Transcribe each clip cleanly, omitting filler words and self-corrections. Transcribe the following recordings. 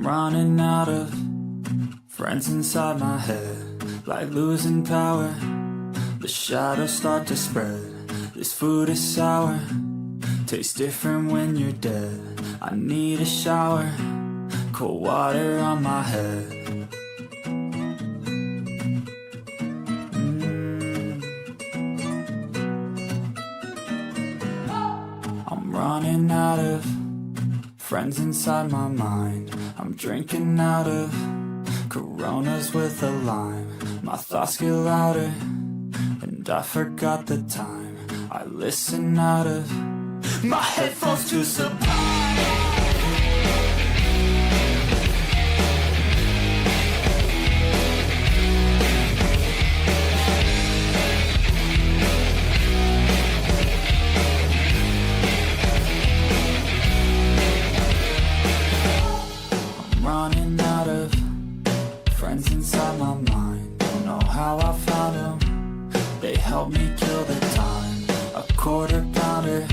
I'm running out of friends inside my head, like losing power. The shadows start to spread. This food is sour, tastes different when you're dead. I need a shower, cold water on my head. I'm running out of friends inside my mind. I'm drinking out of Coronas with a lime. My thoughts get louder, and I forgot the time. I listen out of my headphones to Sublime. Running out of friends inside my mind. Don't know how I found them, they helped me kill the time. A quarter pounder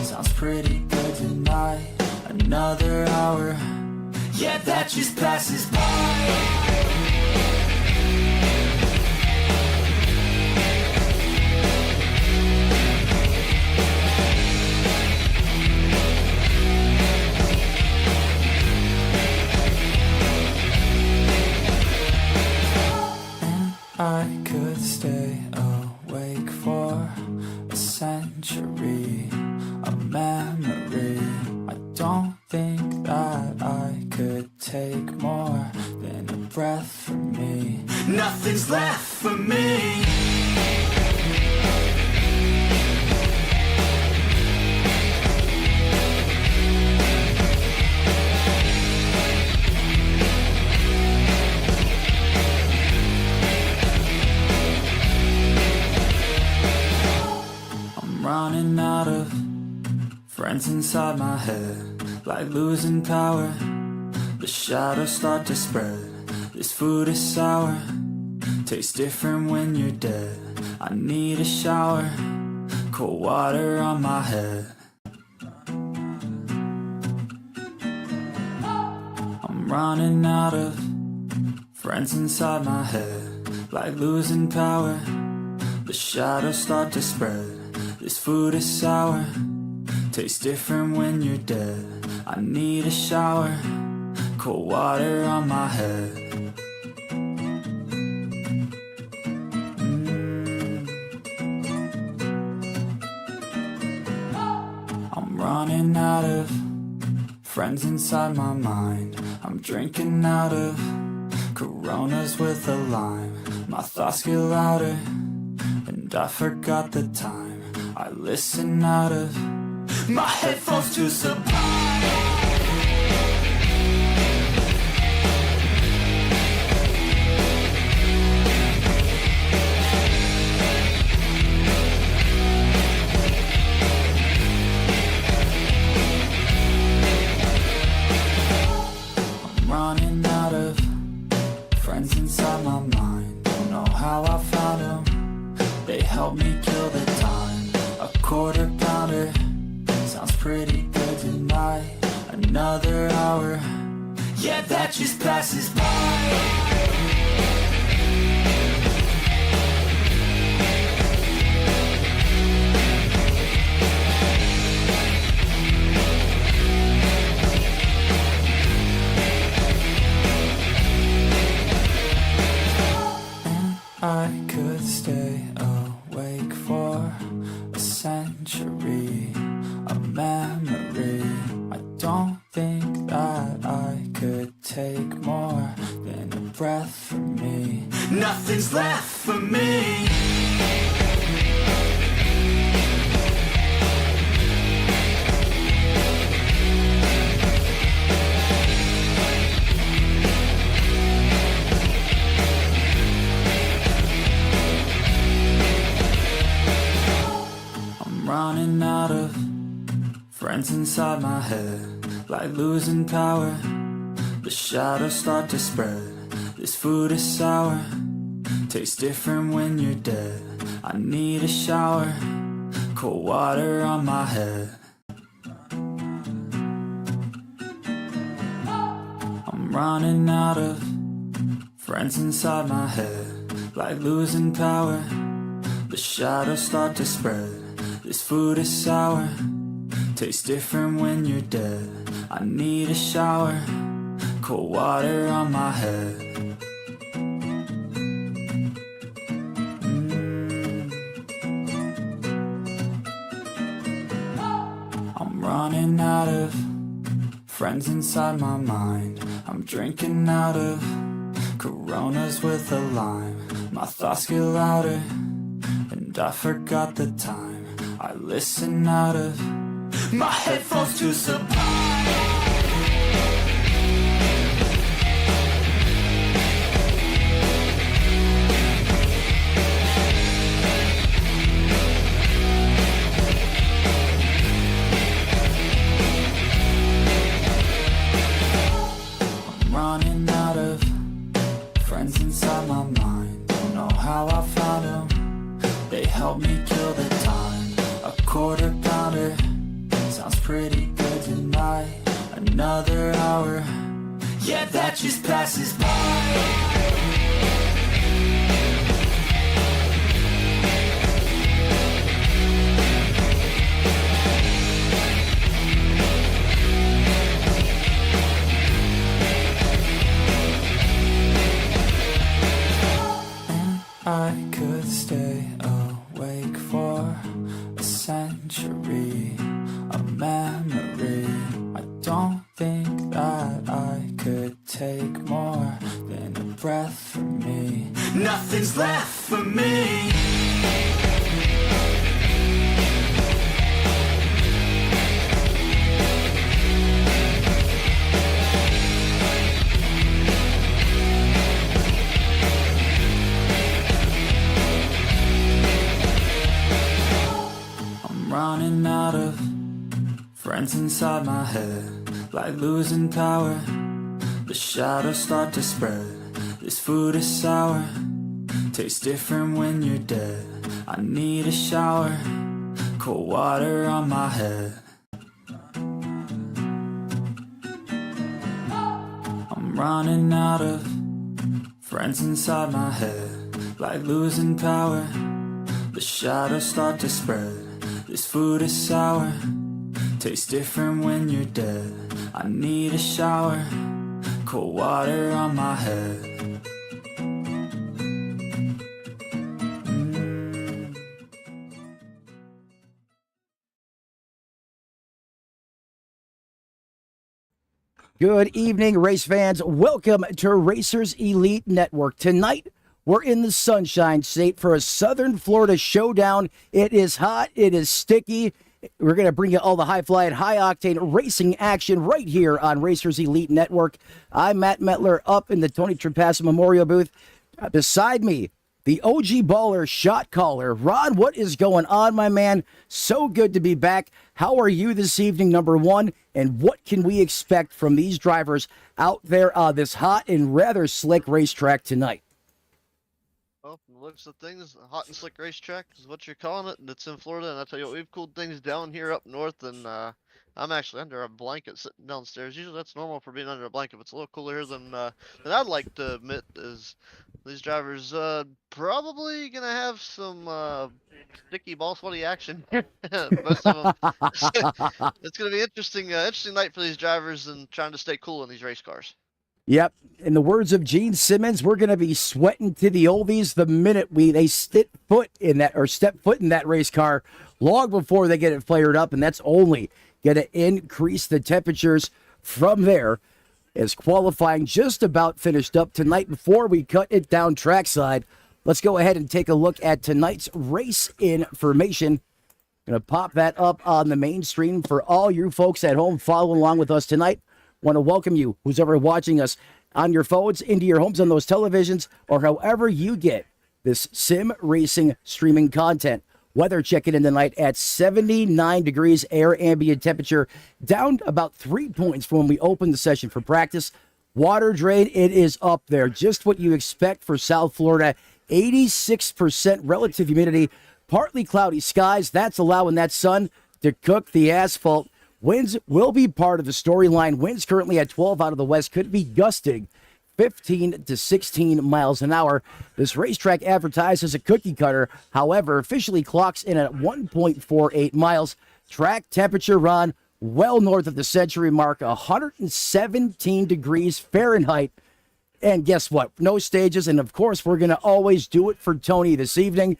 sounds pretty good tonight. Another hour, yeah, that just passes by. I could stay awake for a century, a memory. I don't think that I could take more than a breath from me. Nothing's left for me. Running out of friends inside my head, like losing power. The shadows start to spread. This food is sour, tastes different when you're dead. I need a shower, cold water on my head. I'm running out of friends inside my head, like losing power. The shadows start to spread. This food is sour, tastes different when you're dead. I need a shower, cold water on my head. I'm running out of friends inside my mind. I'm drinking out of Coronas with a lime. My thoughts get louder, and I forgot the time. I listen out of my headphones to Sublime. I'm running out of friends inside my mind. Don't know how I found them, they helped me kill the time. A quarter pounder sounds pretty good tonight. Another hour, yeah, that just passes by. I could stay awake for a century, a memory. I don't think that I could take more than a breath from me. Nothing's left for me. Running out of friends inside my head, like losing power. The shadows start to spread. This food is sour, tastes different when you're dead. I need a shower, cold water on my head. I'm running out of friends inside my head, like losing power. The shadows start to spread. This food is sour, tastes different when you're dead. I need a shower, cold water on my head. I'm running out of friends inside my mind. I'm drinking out of Coronas with a lime. My thoughts get louder, and I forgot the time. I listen out of my headphones to survive. Running out of friends inside my mind. Don't know how I found them. They help me kill the time. A quarter pounder sounds pretty good tonight. Another hour, yeah, that just passes by. I could stay awake for a century, a memory. I don't think that I could take more than a breath from me. Nothing's left for me. Running out of friends inside my head, like losing power. The shadows start to spread. This food is sour, tastes different when you're dead. I need a shower, cold water on my head. I'm running out of friends inside my head, like losing power. The shadows start to spread. This food is sour, tastes different when you're dead. I need a shower, cold water on my head. Good evening, race fans. Welcome to Racers Elite Network. Tonight, we're in the Sunshine State for a Southern Florida showdown. It is hot. It is sticky. We're going to bring you all the high-flying, high-octane racing action right here on Racers Elite Network. I'm Matt Metler up in the Tony Trapassa Memorial booth. Beside me, the OG baller shot caller. Ron, what is going on, my man? So good to be back. How are you this evening, number one? And what can we expect from these drivers out there on this hot and rather slick racetrack tonight? Well, from the looks of things, a hot and slick racetrack is what you're calling it, and it's in Florida. And I tell you what, we've cooled things down here up north, and I'm actually under a blanket sitting downstairs. Usually that's normal for being under a blanket, but it's a little cooler here than I'd like to admit. Is these drivers probably gonna have some sticky ball sweaty action? Most of them. It's gonna be interesting night for these drivers and trying to stay cool in these race cars. Yep. In the words of Gene Simmons, we're going to be sweating to the oldies the minute they step foot in that race car long before they get it fired up, and that's only going to increase the temperatures from there. As qualifying just about finished up tonight, before we cut it down trackside, let's go ahead and take a look at tonight's race information. Going to pop that up on the main stream for all you folks at home following along with us tonight. Want to welcome you, who's ever watching us on your phones, into your homes, on those televisions, or however you get this sim racing streaming content. Weather checking in tonight at 79 degrees, air ambient temperature, down about 3 points from when we opened the session for practice. Water drain, it is up there. Just what you expect for South Florida. 86% relative humidity, partly cloudy skies. That's allowing that sun to cook the asphalt. Winds will be part of the storyline. Winds currently at 12 out of the west, could be gusting 15 to 16 miles an hour. This racetrack advertised as a cookie cutter, however, officially clocks in at 1.48 miles. Track temperature, Ron, well north of the century mark, 117 degrees Fahrenheit. And guess what? No stages. And of course, we're going to always do it for Tony this evening.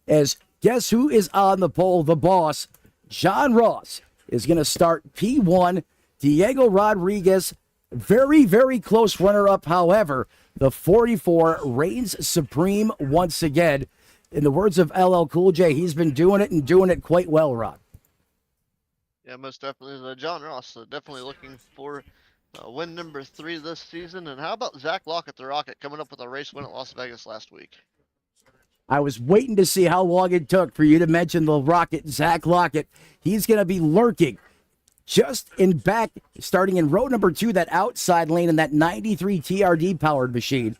As guess who is on the pole? The boss, John Ross, is going to start P1. Diego Rodriguez, very, very close runner-up. However, the 44 reigns supreme once again. In the words of LL Cool J, he's been doing it and doing it quite well, Rod. Yeah, most definitely. John Ross, definitely looking for win number 3 this season. And how about Zach Lockett, the Rocket, coming up with a race win at Las Vegas last week? I was waiting to see how long it took for you to mention the Rocket, Zach Lockett. He's going to be lurking just in back, starting in row number 2, that outside lane in that 93 TRD powered machine.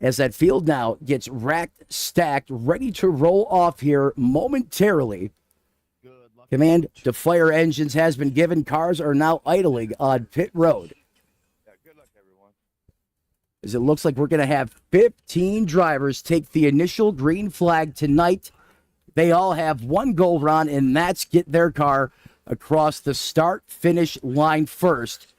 As that field now gets racked, stacked, ready to roll off here momentarily. Command to fire engines has been given. Cars are now idling on pit road. Good luck, everyone. As it looks like we're going to have 15 drivers take the initial green flag tonight. They all have one goal, Ron, and that's get their car across the start-finish line first.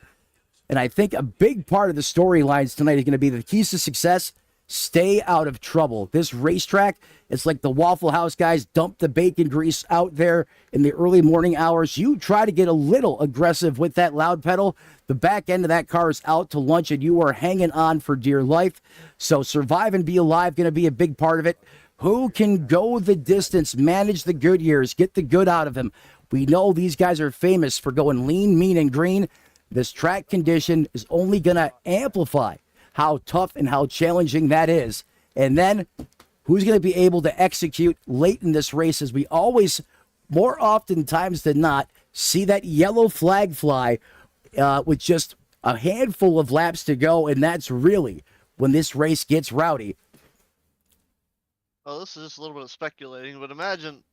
And I think a big part of the storylines tonight is going to be the keys to success. Stay out of trouble. This racetrack, it's like the Waffle House guys dump the bacon grease out there in the early morning hours. You try to get a little aggressive with that loud pedal, the back end of that car is out to lunch and you are hanging on for dear life. So survive and be alive, going to be a big part of it. Who can go the distance, manage the good years, get the good out of them? We know these guys are famous for going lean, mean, and green. This track condition is only going to amplify how tough and how challenging that is. And then who's going to be able to execute late in this race, as we always, more often times than not, see that yellow flag fly with just a handful of laps to go. And that's really when this race gets rowdy. Oh, this is just a little bit of speculating, but imagine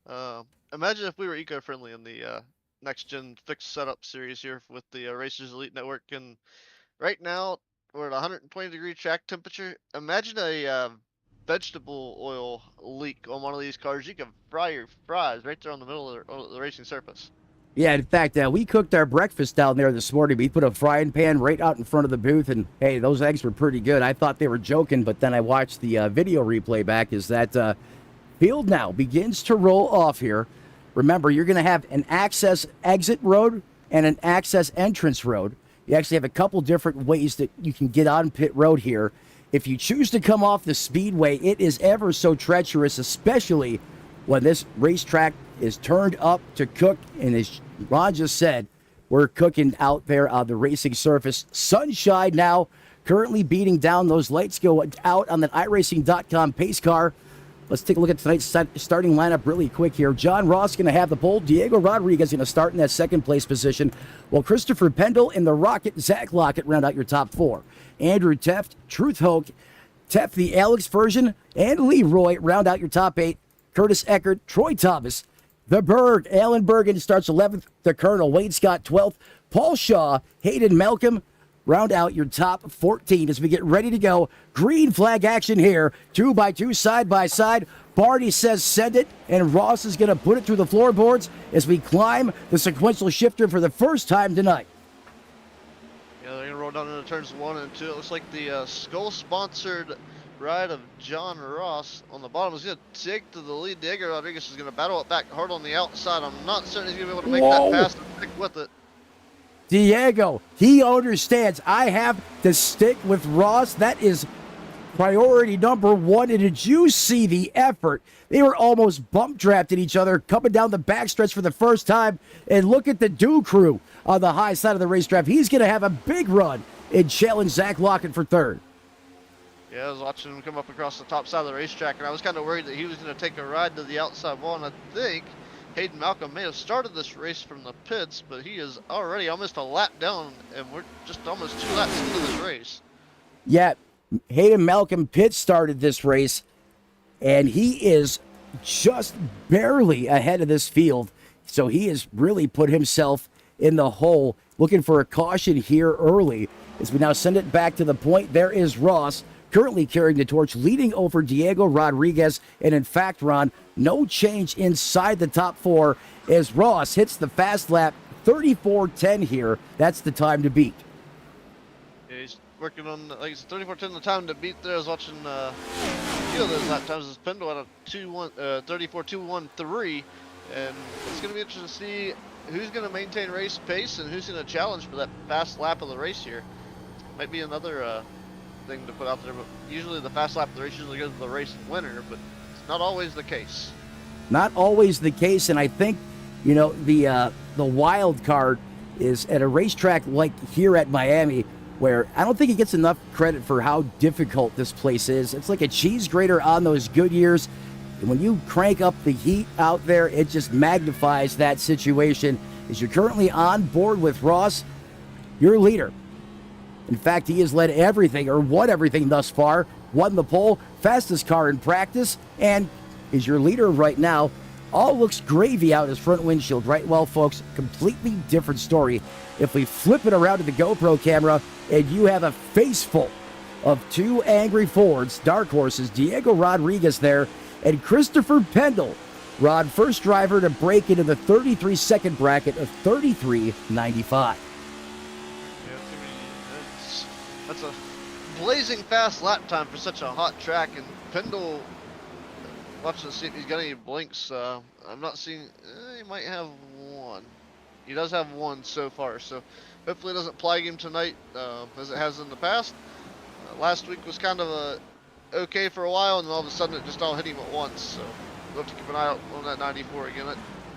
if we were eco-friendly in the next-gen fixed setup series here with the Racers Elite Network. And right now, we're at 120 degree track temperature. Imagine a vegetable oil leak on one of these cars. You can fry your fries right there on the middle of the racing surface. Yeah, in fact, we cooked our breakfast down there this morning. We put a frying pan right out in front of the booth, and hey, those eggs were pretty good. I thought they were joking, but then I watched the video replay back as that field now begins to roll off here. Remember, you're going to have an access exit road and an access entrance road. You actually have a couple different ways that you can get on pit road here. If you choose to come off the speedway, it is ever so treacherous, especially when this racetrack is turned up to cook. And as Ron just said, we're cooking out there on the racing surface. Sunshine now, currently beating down. Those lights go out on that iRacing.com pace car. Let's take a look at tonight's starting lineup really quick here. John Ross going to have the pole. Diego Rodriguez going to start in that second place position, while Christopher Pendle and the Rocket, Zach Lockett, round out your top 4. Andrew Teft, Truth Hoke, Teft the Alex version, and Leroy round out your top 8. Curtis Eckert, Troy Thomas, the Berg, Alan Bergen starts 11th. The Colonel, Wade Scott 12th. Paul Shaw, Hayden Malcolm, round out your top 14 as we get ready to go. Green flag action here. 2x2, side by side. Barney says send it, and Ross is going to put it through the floorboards as we climb the sequential shifter for the first time tonight. Yeah, they're going to roll down into turns 1 and 2. It looks like the Skull-sponsored ride of John Ross on the bottom is going to take to the lead. Diego Rodriguez is going to battle it back hard on the outside. I'm not certain he's going to be able to make that pass and stick with it. Diego, he understands. I have to stick with Ross. That is priority number 1. And did you see the effort? They were almost bump drafting each other, coming down the backstretch for the first time. And look at the Do Crew on the high side of the racetrack. He's going to have a big run and challenge Zach Lockett for 3rd. Yeah, I was watching him come up across the top side of the racetrack, and I was kind of worried that he was going to take a ride to the outside wall. And I think Hayden Malcolm may have started this race from the pits, but he is already almost a lap down, and we're just almost 2 laps into this race. Yeah, Hayden Malcolm pit started this race, and he is just barely ahead of this field. So he has really put himself in the hole, looking for a caution here early. As we now send it back to the point, there is Ross, currently carrying the torch, leading over Diego Rodriguez. And in fact, Ron, no change inside the top four as Ross hits the fast lap 34:10 here. That's the time to beat. Yeah, he's working on, like, it's 34:10 the time to beat there. I was watching a few of those lap times. His Pendle at a 34:213, and it's going to be interesting to see who's going to maintain race pace and who's going to challenge for that fast lap of the race here. Might be another thing to put out there, but usually the fast lap of the race usually goes to the race winner, but it's not always the case. Not always the case, and I think, you know, the wild card is at a racetrack like here at Miami, where I don't think it gets enough credit for how difficult this place is. It's like a cheese grater on those good years. And when you crank up the heat out there, it just magnifies that situation. As you're currently on board with Ross, your leader. In fact, he has led everything, or won everything thus far. Won the pole, fastest car in practice, and is your leader right now. All looks gravy out his front windshield, right? Well, folks, completely different story. If we flip it around to the GoPro camera, and you have a face full of two angry Fords, dark horses, Diego Rodriguez there, and Christopher Pendle. Rod, first driver to break into the 33-second bracket of 33.95. That's a blazing fast lap time for such a hot track, and Pendle, watching to see if he's got any blinks. I'm not seeing, he might have one. He does have one so far, so hopefully it doesn't plague him tonight as it has in the past. Last week was kind of okay for a while, and then all of a sudden it just all hit him at once, so we'll have to keep an eye out on that 94 again. I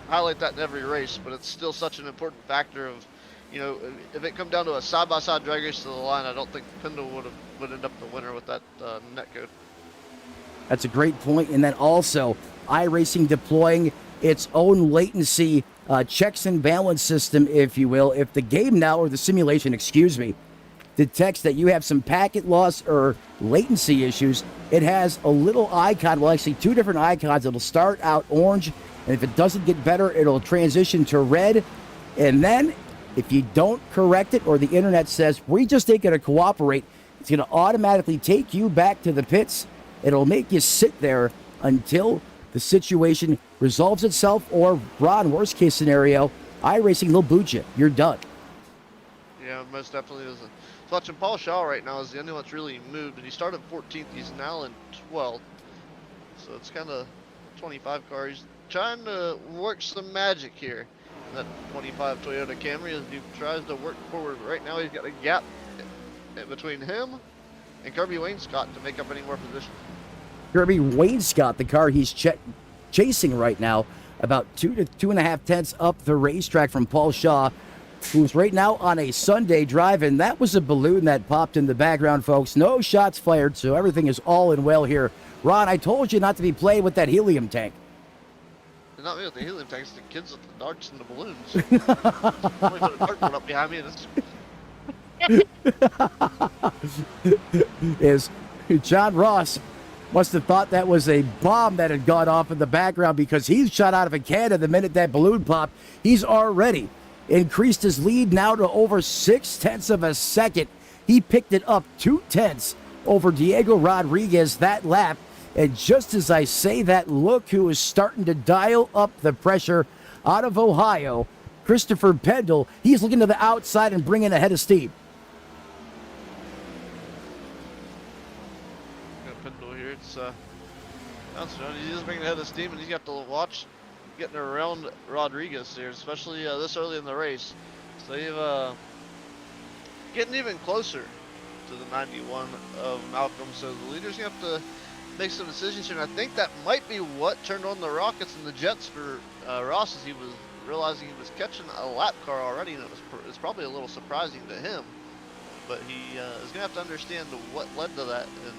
highlight that in every race, but it's still such an important factor of, you know, if it come down to a side-by-side drag race to the line, I don't think Pendle would end up the winner with that net code. That's a great point. And then also, iRacing deploying its own latency checks and balance system, if you will. If the game now, or the simulation, excuse me, detects that you have some packet loss or latency issues, it has a little icon, well, actually two different icons. It'll start out orange, and if it doesn't get better, it'll transition to red. And then if you don't correct it, or the internet says, we just ain't going to cooperate, it's going to automatically take you back to the pits. It'll make you sit there until the situation resolves itself, or, Ron, worst case scenario, iRacing, they'll boot you. You're done. Yeah, most definitely is. Watching Paul Shaw right now is the only one that's really moved, and he started 14th. He's now in 12th, so it's kind of 25 car. He's trying to work some magic here. That 25 Toyota Camry, as he tries to work forward. Right now he's got a gap between him and Kirby Wainscott to make up any more position. Kirby Wainscott, the car he's chasing right now, about 2 to 2.5 tenths up the racetrack from Paul Shaw, who's right now on a Sunday drive, and that was a balloon that popped in the background, folks. No shots fired, so everything is all in well here. Ron, I told you not to be playing with that helium tank. Not me with the helium tanks, the kids with the darts and the balloons. Somebody put a dartboard up behind me. Is John Ross must have thought that was a bomb that had gone off in the background, because he's shot out of a cannon the minute that balloon popped. He's already increased his lead now to over 0.6 of a second. He picked it up 0.2 over Diego Rodriguez that lap. And just as I say that, look who is starting to dial up the pressure out of Ohio. Christopher Pendle. He's looking to the outside and bringing ahead of steam. Got Pendle here. It's he's just bringing ahead of steam, and he's got to watch getting around Rodriguez here, especially this early in the race. So you've getting even closer to the 91 of Malcolm. So the leader's gonna have to make some decisions here, and I think that might be what turned on the rockets and the jets for Ross, as he was realizing he was catching a lap car already, and it's probably a little surprising to him, but he is gonna have to understand what led to that, and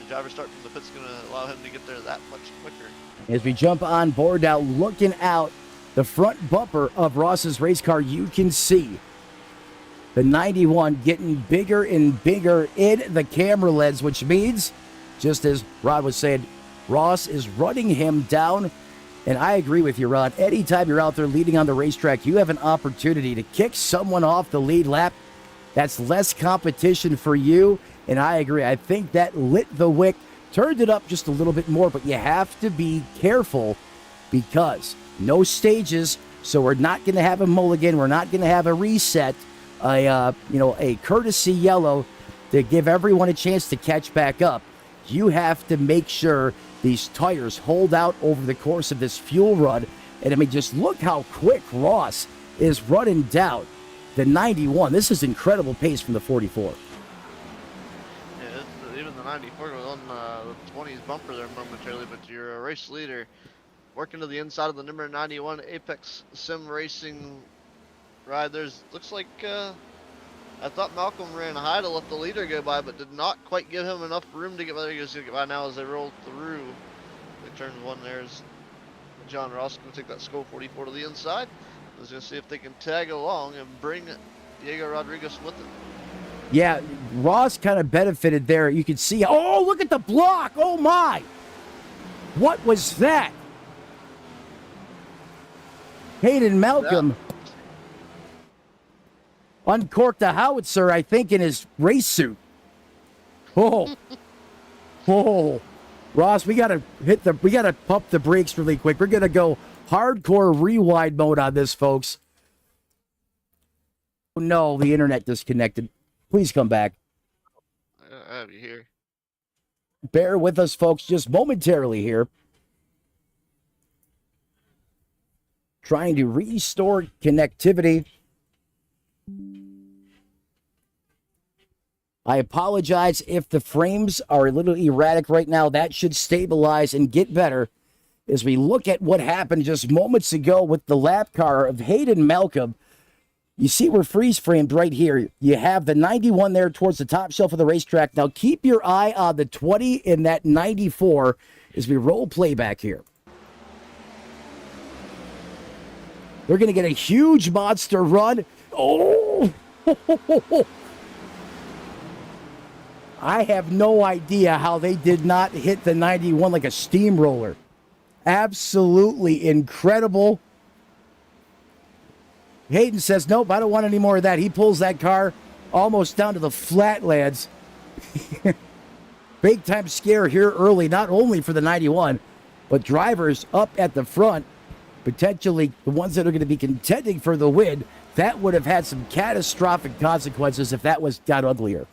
the driver start from the pit's gonna allow him to get there that much quicker. As we jump on board now, looking out the front bumper of Ross's race car, you can see the 91 getting bigger and bigger in the camera lens, which means, just as Rod was saying, Ross is running him down And I agree with you, Rod. Anytime you're out there leading on the racetrack, you have an opportunity to kick someone off the lead lap. That's less competition for you. And I agree. I think that lit the wick, turned it up just a little bit more, but you have to be careful because no stages, so we're not going to have a mulligan. We're not going to have a reset, a courtesy yellow to give everyone a chance to catch back up. You have to make sure these tires hold out over the course of this fuel run. And I mean, just look how quick Ross is running down the 91. This is incredible pace from the 44. Yeah, even the 94 was on the 20s bumper there momentarily, but you're a race leader. Working to the inside of the number 91 Apex Sim Racing ride. Looks like I thought Malcolm ran high to let the leader go by, but did not quite give him enough room to get by. He goes to get by now as they roll through. They turn one. There's John Ross going to take that Skull 44 to the inside. I was going to see if they can tag along and bring Diego Rodriguez with it. Yeah, Ross kind of benefited there. You can see, oh, look at the block. Oh, my. What was that? Hayden Malcolm uncorked a howitzer, I think, in his race suit. Oh. Oh. Ross, we gotta pump the brakes really quick. We're gonna go hardcore rewind mode on this, folks. Oh no, the internet disconnected. Please come back. I have you here. Bear with us, folks, just momentarily here. Trying to restore connectivity. I apologize if the frames are a little erratic right now. That should stabilize and get better as we look at what happened just moments ago with the lap car of Hayden Malcolm. You see we're freeze framed right here. You have the 91 there towards the top shelf of the racetrack. Now keep your eye on the 20 in that 94 as we roll playback here. They're going to get a huge monster run. Oh! I have no idea how they did not hit the 91 like a steamroller. Absolutely incredible. Hayden says, nope, I don't want any more of that. He pulls that car almost down to the flatlands. Big time scare here early, not only for the 91, but drivers up at the front, potentially the ones that are going to be contending for the win. That would have had some catastrophic consequences if that got uglier.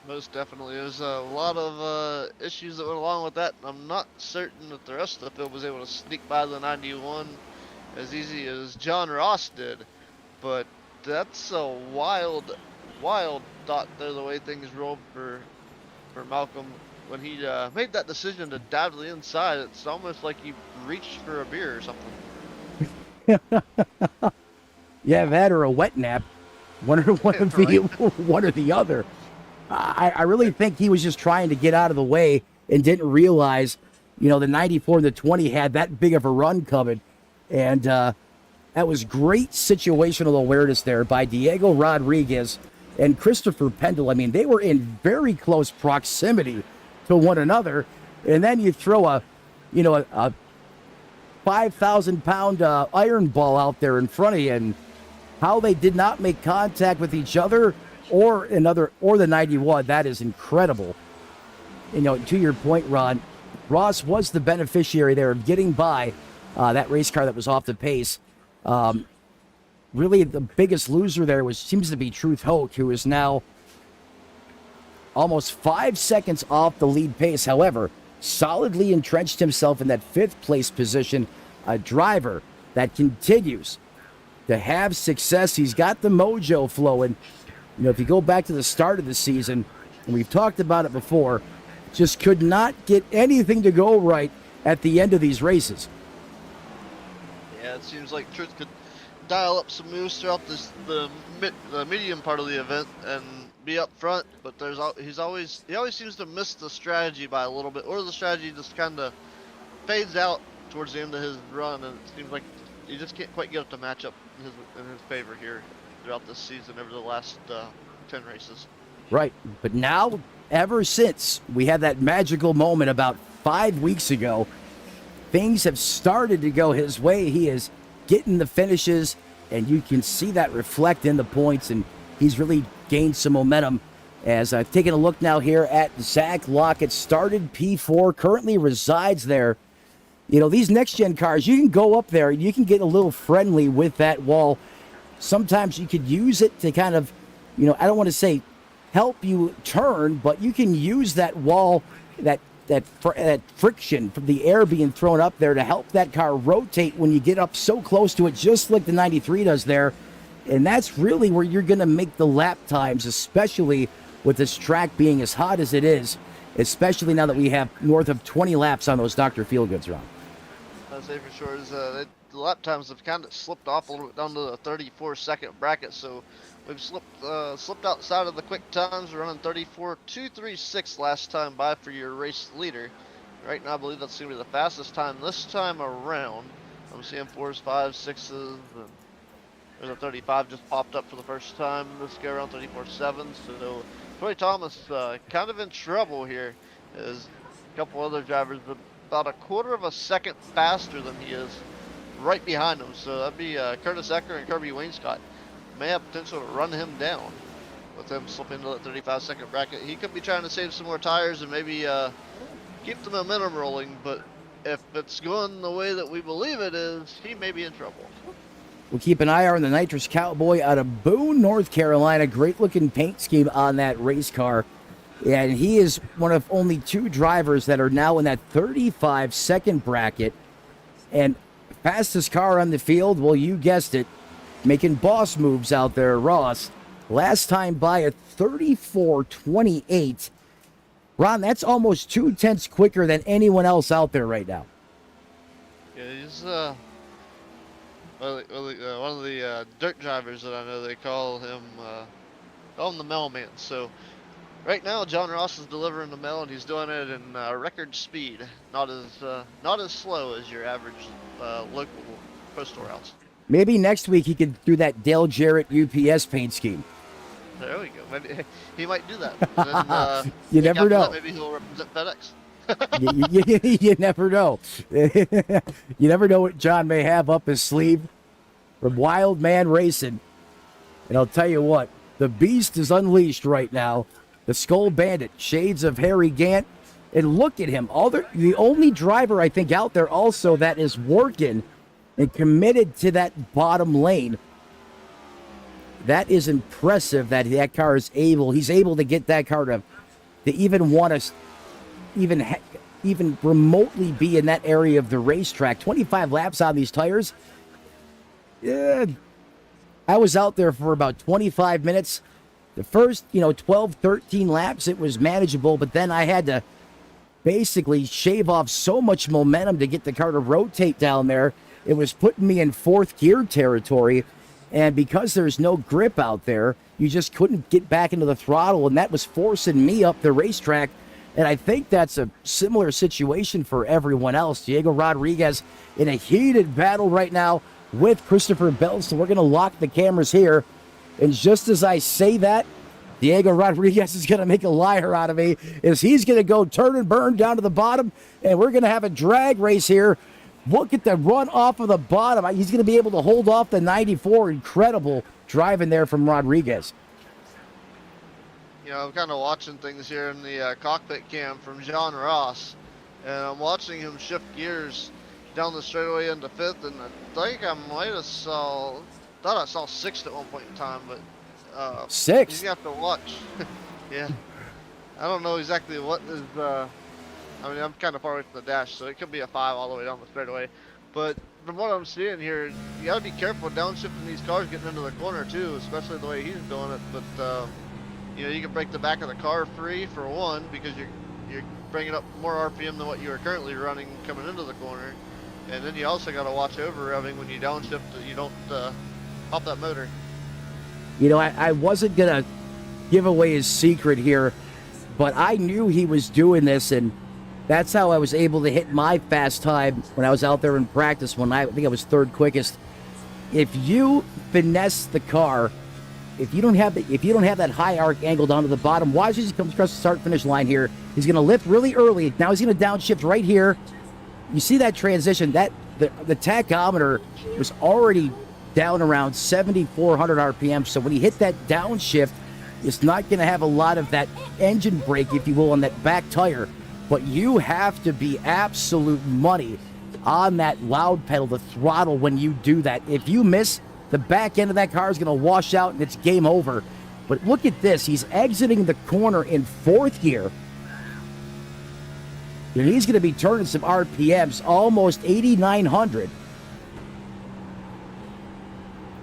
Most definitely. There's a lot of issues that went along with that. I'm not certain that the rest of the field was able to sneak by the 91 as easy as John Ross did. But that's a wild, wild thought there, the way things rolled for Malcolm. When he made that decision to dive to the inside, it's almost like he reached for a beer or something. Yeah, that or a wet nap. One or the other. I really think he was just trying to get out of the way and didn't realize, the 94 and the 20 had that big of a run coming. And that was great situational awareness there by Diego Rodriguez and Christopher Pendle. I mean, they were in very close proximity to one another. And then you throw a 5,000-pound iron ball out there in front of you, and how they did not make contact with each other or the 91, that is incredible. To your point, Ron, Ross was the beneficiary there of getting by that race car that was off the pace. Really, the biggest loser there seems to be Truth Hoke, who is now almost 5 seconds off the lead pace. However, solidly entrenched himself in that fifth place position. A driver that continues to have success. He's got the mojo flowing. If you go back to the start of the season, and we've talked about it before, just could not get anything to go right at the end of these races. Yeah, it seems like Truth could dial up some moves throughout the medium part of the event and be up front, but he always seems to miss the strategy by a little bit, or the strategy just kind of fades out towards the end of his run, and it seems like he just can't quite get up to match up in his favor here throughout this season over the last 10 races. Right, but now, ever since we had that magical moment about 5 weeks ago, things have started to go his way. He is getting the finishes, and you can see that reflect in the points, and he's really gained some momentum. As I've taken a look now here at Zach Lockett, started P4, currently resides there. You know, these next-gen cars, you can go up there and you can get a little friendly with that wall. Sometimes you could use it to kind of, you know, I don't want to say help you turn, but you can use that wall, that friction from the air being thrown up there to help that car rotate when you get up so close to it, just like the 93 does there. And that's really where you're going to make the lap times, especially with this track being as hot as it is, especially now that we have north of 20 laps on those Dr. Feelgoods, Ron. I'd say for sure is the lap times have kind of slipped off a little bit down to the 34-second bracket, so we've slipped outside of the quick times. We're running 34.236 last time by for your race leader. Right now, I believe that's going to be the fastest time this time around. I'm seeing 4s, 5s, 6s, and there's a 35 just popped up for the first time this go around, 34.7. So Troy Thomas kind of in trouble here. As a couple other drivers about a quarter of a second faster than he is right behind him. So that'd be Curtis Ecker and Kirby Wainscott. May have potential to run him down with him slipping into that 35-second bracket. He could be trying to save some more tires and maybe keep the momentum rolling, but if it's going the way that we believe it is, he may be in trouble. We'll keep an eye on the Nitrous Cowboy out of Boone, North Carolina. Great looking paint scheme on that race car. And he is one of only 2 drivers that are now in that 35-second bracket. And fastest car on the field, well, you guessed it, making boss moves out there, Ross. Last time by at 34.28. Ron, that's almost 0.2 quicker than anyone else out there right now. Yeah, he's one of the dirt drivers that I know. They call him the mailman. So right now, John Ross is delivering the mail, and he's doing it in record speed, not as slow as your average local postal routes. Maybe next week he could do that Dale Jarrett UPS paint scheme. There we go. Maybe he might do that. Then, you never know. That, maybe he'll represent FedEx. You never know. You never know what John may have up his sleeve from Wild Man Racing. And I'll tell you what, the beast is unleashed right now. The Skull Bandit, shades of Harry Gant. And look at him. The only driver I think out there also that is working and committed to that bottom lane. That is impressive that car is he's able to get that car to even want to even remotely be in that area of the racetrack. 25 laps on these tires. Yeah, I was out there for about 25 minutes. The first, 12, 13 laps, it was manageable, but then I had to basically shave off so much momentum to get the car to rotate down there. It was putting me in 4th gear territory, and because there's no grip out there, you just couldn't get back into the throttle, and that was forcing me up the racetrack. And I think that's a similar situation for everyone else. Diego Rodriguez in a heated battle right now with Christopher Bell, so we're going to lock the cameras here. And just as I say that, Diego Rodriguez is going to make a liar out of me, as he's going to go turn and burn down to the bottom, and we're going to have a drag race here. Look at the run off of the bottom. He's going to be able to hold off the 94. Incredible driving there from Rodriguez. I'm kind of watching things here in the cockpit cam from John Ross, and I'm watching him shift gears down the straightaway into 5th, and I think I might have thought I saw 6th at one point in time, but 6th? He's got to watch. Yeah. I don't know exactly what is, I'm kind of far away from the dash, so it could be a 5 all the way down the straightaway. But from what I'm seeing here, you got to be careful downshifting these cars getting into the corner too, especially the way he's doing it. But you can break the back of the car free for one, because you're bringing up more RPM than what you are currently running coming into the corner. And then you also got to watch over revving when you downshift, that you don't pop that motor. I wasn't going to give away his secret here, but I knew he was doing this, and that's how I was able to hit my fast time when I was out there in practice, when I think I was 3rd quickest. If you finesse the car, if you don't have that high arc angle down to the bottom, watch as he comes across the start finish line here. He's going to lift really early. Now he's going to downshift right here. you see that transition, that the tachometer was already down around 7,400 RPM. So when he hit that downshift, it's not going to have a lot of that engine brake, if you will, on that back tire. But you have to be absolute money on that loud pedal, the throttle, when you do that. If you miss, the back end of that car is going to wash out and it's game over. But look at this. He's exiting the corner in fourth gear. And he's going to be turning some RPMs, almost 8,900.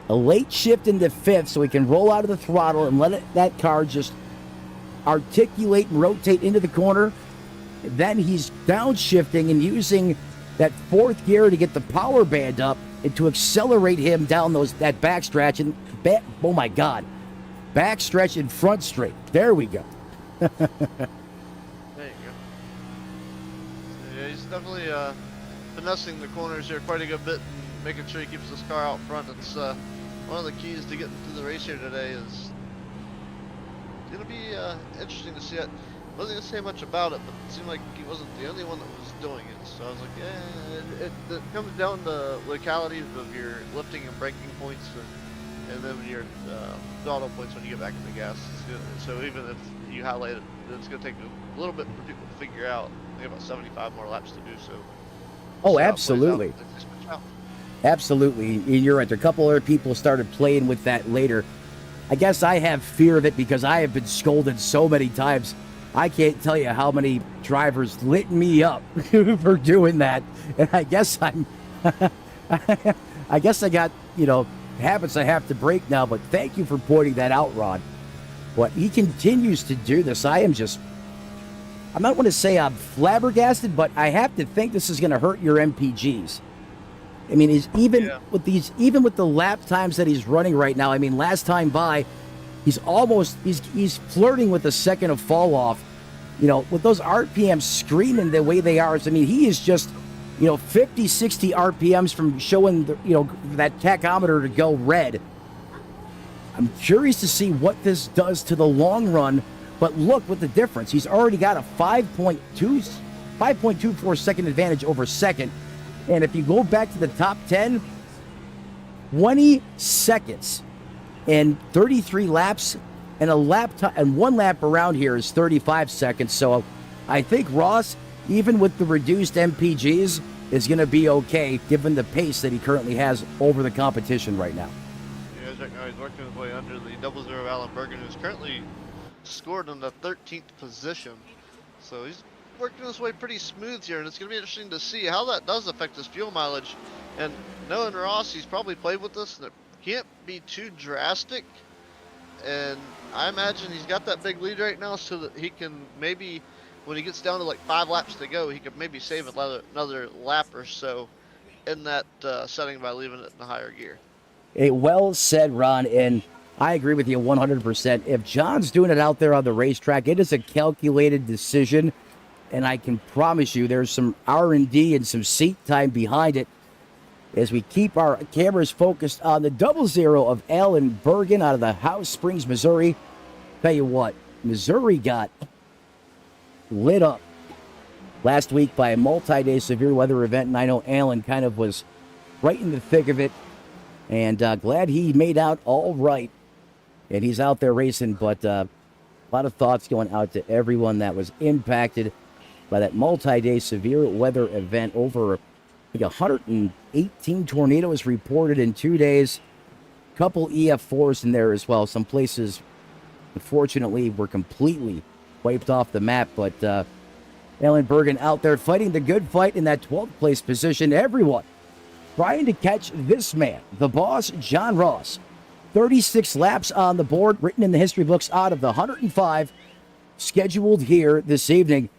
A late shift into fifth so he can roll out of the throttle and let that car just articulate and rotate into the corner. Then he's downshifting and using that fourth gear to get the power band up and to accelerate him down that backstretch and oh my God, backstretch and front straight. There we go. There you go. Yeah, he's definitely finessing the corners here quite a good bit and making sure he keeps this car out front. It's one of the keys to getting through the race here today. Is going to be interesting to see it. Wasn't going to say much about it, but it seemed like he wasn't the only one that was doing it. So I was like, yeah, it comes down to localities of your lifting and braking points, and then your throttle points when you get back in the gas. So even if you highlight it, it's going to take a little bit for people to figure out. I think about 75 more laps to do so. Oh, absolutely. Absolutely. You're right. A couple other people started playing with that later. I guess I have fear of it because I have been scolded so many times. I can't tell you how many drivers lit me up for doing that. And I guess I guess I got, habits I have to break now, but thank you for pointing that out, Rod. But he continues to do this. I'm not going to say I'm flabbergasted, but I have to think this is going to hurt your MPGs. I mean, with the lap times that he's running right now, I mean, last time by, he's flirting with a second of fall off. With those RPMs screaming the way they are, I mean, he is just, 50, 60 RPMs from showing, that tachometer to go red. I'm curious to see what this does to the long run, but look what the difference. He's already got a 5.24 second advantage over second. And if you go back to the top 10, 20 seconds and 33 laps, and one lap around here is 35 seconds. So I think Ross, even with the reduced MPGs, is going to be okay given the pace that he currently has over the competition right now. Yeah, right now he's working his way under the 00 Alan Bergen, who's currently scored in the 13th position. So he's working his way pretty smooth here, and it's going to be interesting to see how that does affect his fuel mileage. And knowing Ross, he's probably played with this, and it can't be too drastic. And I imagine he's got that big lead right now so that he can maybe, when he gets down to like 5 laps to go, he could maybe save another lap or so in that setting by leaving it in the higher gear. Hey, well said, Ron, and I agree with you 100%. If John's doing it out there on the racetrack, it is a calculated decision. And I can promise you there's some R&D and some seat time behind it as we keep our cameras focused on the 00 of Alan Bergen out of the House Springs, Missouri. Tell you what, Missouri got lit up last week by a multi-day severe weather event, and I know Alan kind of was right in the thick of it, and glad he made out all right, and he's out there racing, but a lot of thoughts going out to everyone that was impacted by that multi-day severe weather event. Over, I think, 118 tornadoes reported in 2 days. Couple EF4s in there as well. Some places, unfortunately, were completely wiped off the map. But Alan Bergen out there fighting the good fight in that 12th place position. Everyone trying to catch this man, the boss, John Ross. 36 laps on the board, written in the history books out of the 105 scheduled here this evening.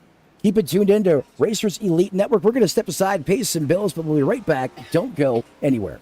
Keep it tuned into Racers Elite Network. We're going to step aside, pay some bills, but we'll be right back. Don't go anywhere.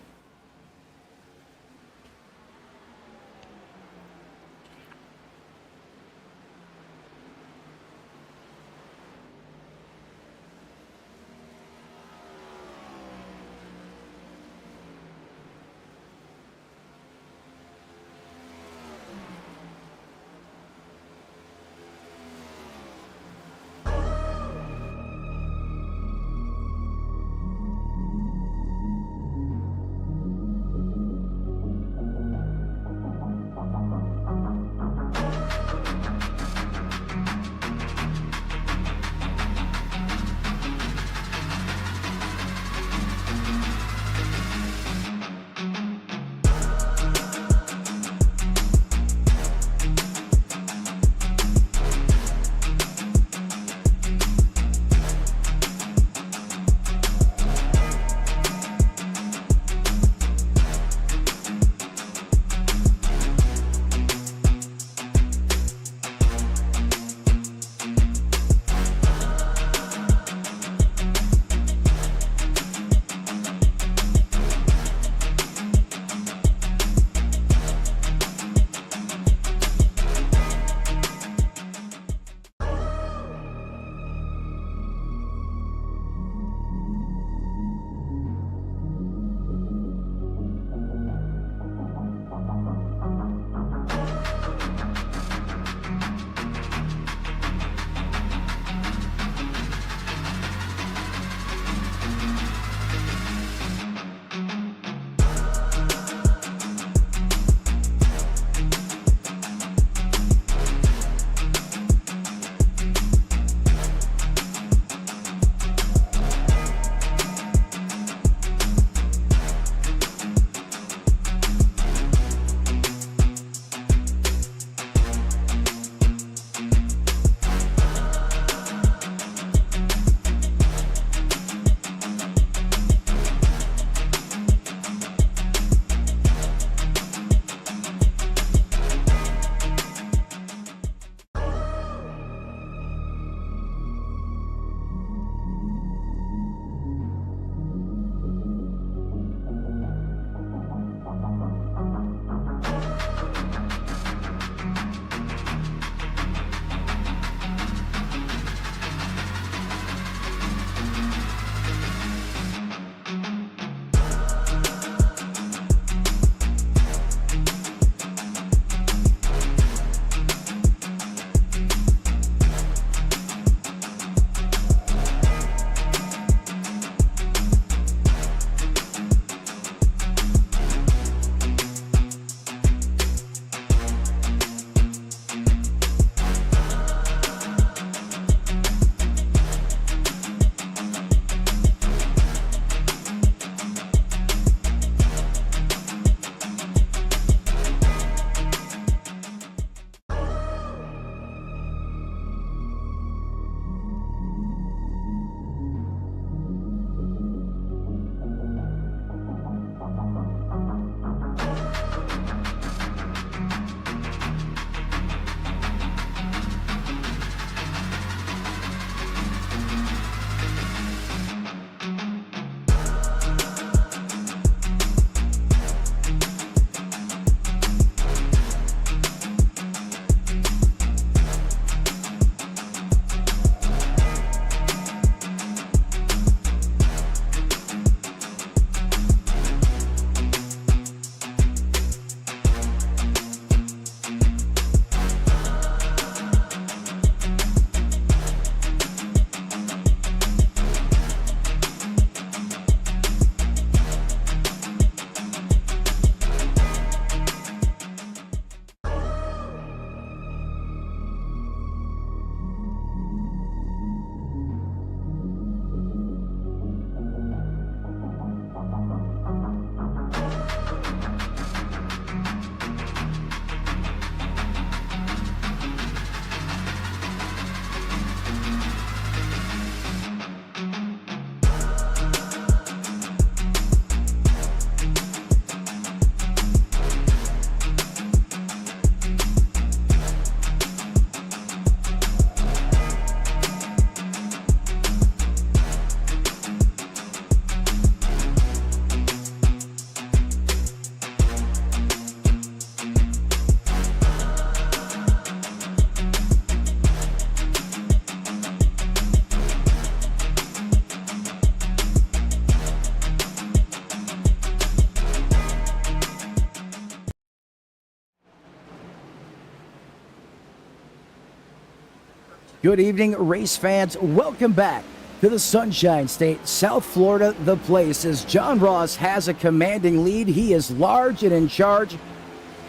Good evening, race fans. Welcome back to the Sunshine State, South Florida, the place, as John Ross has a commanding lead. He is large and in charge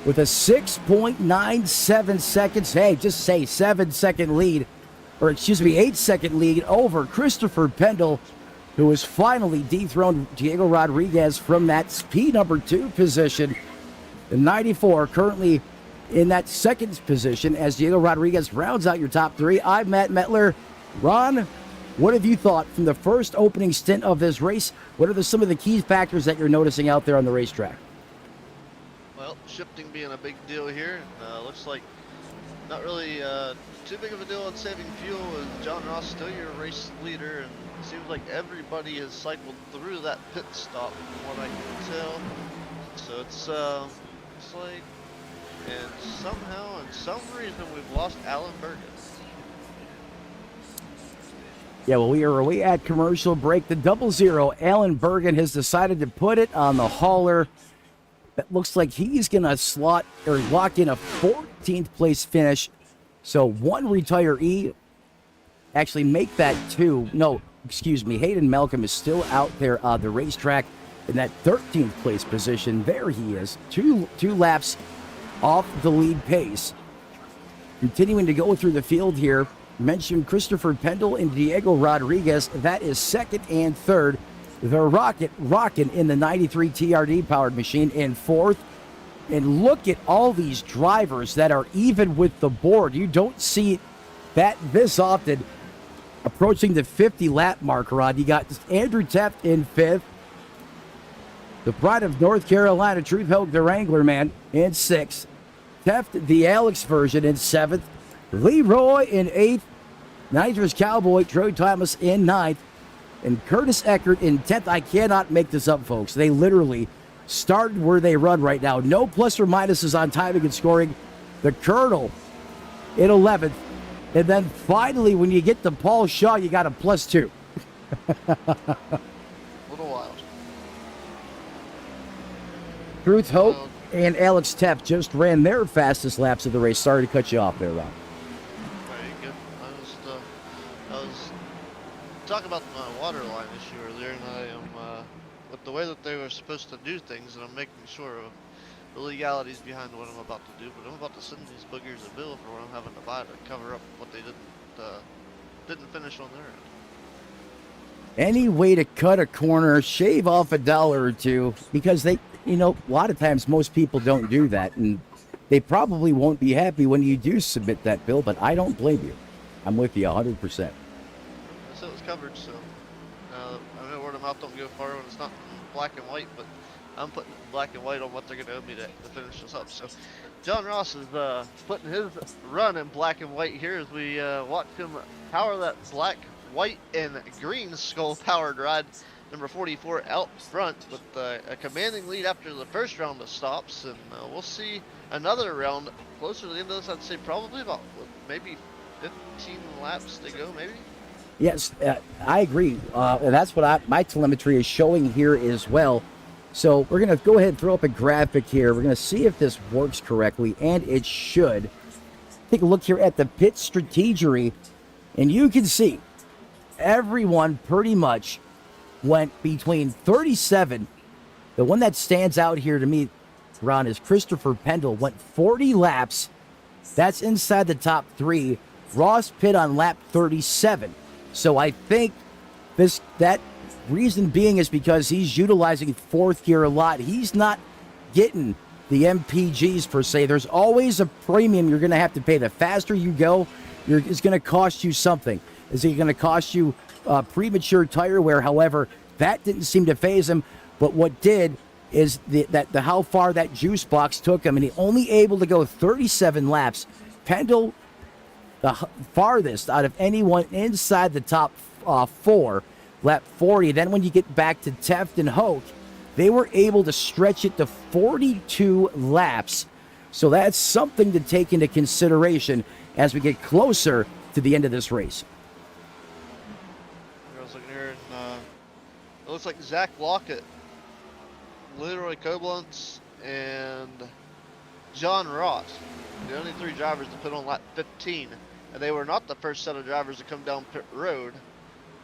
with a 6.97 seconds. Hey, just say 7-second lead, or excuse me, 8-second lead over Christopher Pendle, who has finally dethroned Diego Rodriguez from that speed number 2 position. The 94 currently in that second position as Diego Rodriguez rounds out your top 3. I'm Matt Metler. Ron, what have you thought from the first opening stint of this race? What are some of the key factors that you're noticing out there on the racetrack? Well, shifting being a big deal here. Looks like not really too big of a deal on saving fuel, with John Ross still your race leader, and it seems like everybody has cycled through that pit stop from what I can tell. So it's like, and somehow, and some reason, we've lost Alan Bergen. Yeah, well, we are away at commercial break. The 00, Alan Bergen, has decided to put it on the hauler. That looks like he's going to slot or lock in a 14th place finish. So one retiree, actually make that 2. No, excuse me, Hayden Malcolm is still out there on the racetrack in that 13th place position. There he is, two laps off the lead pace. Continuing to go through the field here, mentioned Christopher Pendle and Diego Rodriguez. That is second and third. The Rocket rocking in the 93 TRD powered machine in fourth. And look at all these drivers that are even with the board. You don't see that this often. Approaching the 50 lap mark, Rod. You got Andrew Teft in fifth. The pride of North Carolina, Truth Hogue, the Wrangler man, in sixth. Teft, the Alex version, in seventh. Leroy in eighth. Nitrous Cowboy, Troy Thomas in ninth. And Curtis Eckert in 10th. I cannot make this up, folks. They literally started where they run right now. No plus or minuses on timing and scoring. The Colonel in 11th. And then finally, when you get to Paul Shaw, you got a +2. A little wild. Truth Hope and Alex Teft just ran their fastest laps of the race. Sorry to cut you off there, Ron. Very good. I was talking about my water line issue earlier, and I am with the way that they were supposed to do things, and I'm making sure of the legalities behind what I'm about to do. But I'm about to send these boogers a bill for what I'm having to buy to cover up what they didn't finish on their end. Any way to cut a corner, shave off $1 or $2, because they, a lot of times most people don't do that, and they probably won't be happy when you do submit that bill, but I don't blame you. I'm with you 100%. I said it was covered, so I know word of mouth don't go far when it's not in black and white, but I'm putting black and white on what they're going to owe me to finish this up. So John Ross is putting his run in black and white here as we watch him power that black, white, and green skull-powered ride number 44 out front with a commanding lead after the first round of stops. And we'll see another round closer to the end of this. I'd say probably about maybe 15 laps to go, maybe. Yes, I agree. And that's what my telemetry is showing here as well. So we're going to go ahead and throw up a graphic here. We're going to see if this works correctly, and it should. Take a look here at the pit strategery, and you can see everyone pretty much went between 37. The one that stands out here to me, Ron, is Christopher Pendle. Went 40 laps. That's inside the top 3. Ross pit on lap 37. So I think that reason being is because he's utilizing fourth gear a lot. He's not getting the MPGs per se. There's always a premium you're going to have to pay. The faster you go, it's going to cost you something. Is it going to cost you premature tire wear? However, that didn't seem to phase him. But what did is the how far that juice box took him, and he only able to go 37 laps. Pendle, the farthest out of anyone inside the top 4. Lap 40. Then when you get back to Teft and Hoke, they were able to stretch it to 42 laps. So that's something to take into consideration as we get closer to the end of this race. I was looking here, and it looks like Zach Lockett, Leroy Koblentz, and John Ross, the only 3 drivers to put on lap 15 and they were not the first set of drivers to come down pit road,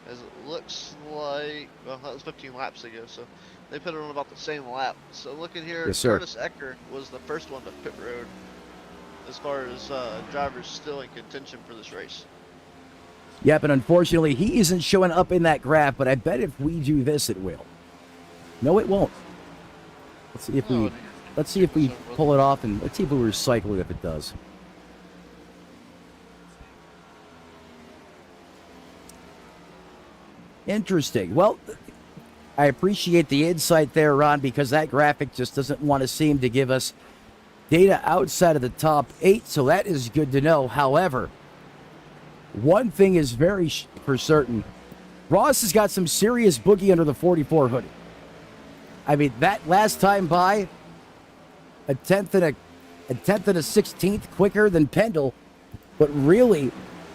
as it looks like, well, that was 15 laps ago, so they put it on about the same lap. So looking here, Yes, sir. Curtis Ecker was the first one to pit road as far as drivers still in contention for this race. Yep, and unfortunately, he isn't showing up in that graph, but I bet if we do this, it will. No, it won't. Let's see if we, pull it off, and let's see if we recycle it if it does. Interesting. Well, I appreciate the insight there, Ron, because that graphic just doesn't want to seem to give us data outside of the top 8, so that is good to know. However, one thing is very for certain. Ross has got some serious boogie under the 44 hoodie. I mean, that last time by, a tenth and a 16th quicker than Pendle, but really,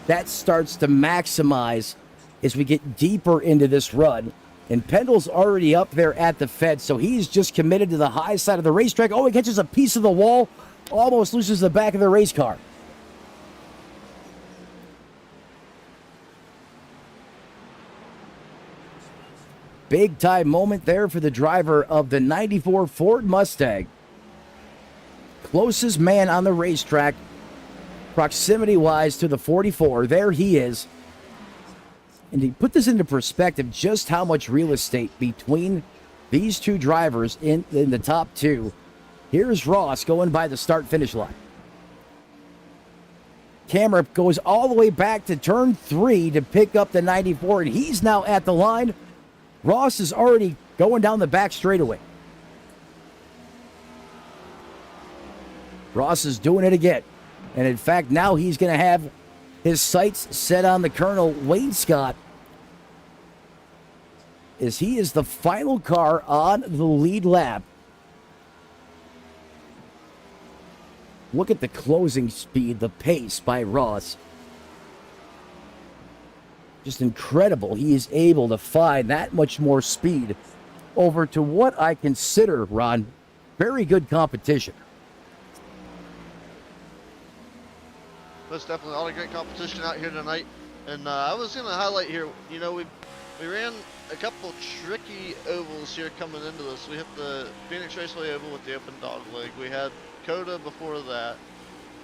that starts to maximize as we get deeper into this run. And Pendle's already up there at the Fed, so he's just committed to the high side of the racetrack. Oh, he catches a piece of the wall, almost loses the back of the race car. Big time moment there for the driver of the 94 Ford Mustang. Closest man on the racetrack, proximity-wise to the 44. There he is. And to put this into perspective, just how much real estate between these two drivers in the top 2. Here's Ross going by the start-finish line. Camera goes all the way back to turn 3 to pick up the 94, and he's now at the line. Ross is already going down the back straightaway. Ross is doing it again. And in fact, now he's going to have his sights set on the Colonel, Wayne Scott, as he is the final car on the lead lap. Look at the closing speed, the pace by Ross. Just incredible. He is able to find that much more speed over to what I consider, Ron, very good competition. There's definitely a lot of great competition out here tonight. And I was going to highlight here, you know, we ran a couple tricky ovals here coming into this. We hit the Phoenix Raceway Oval with the open dog leg. We had Coda before that.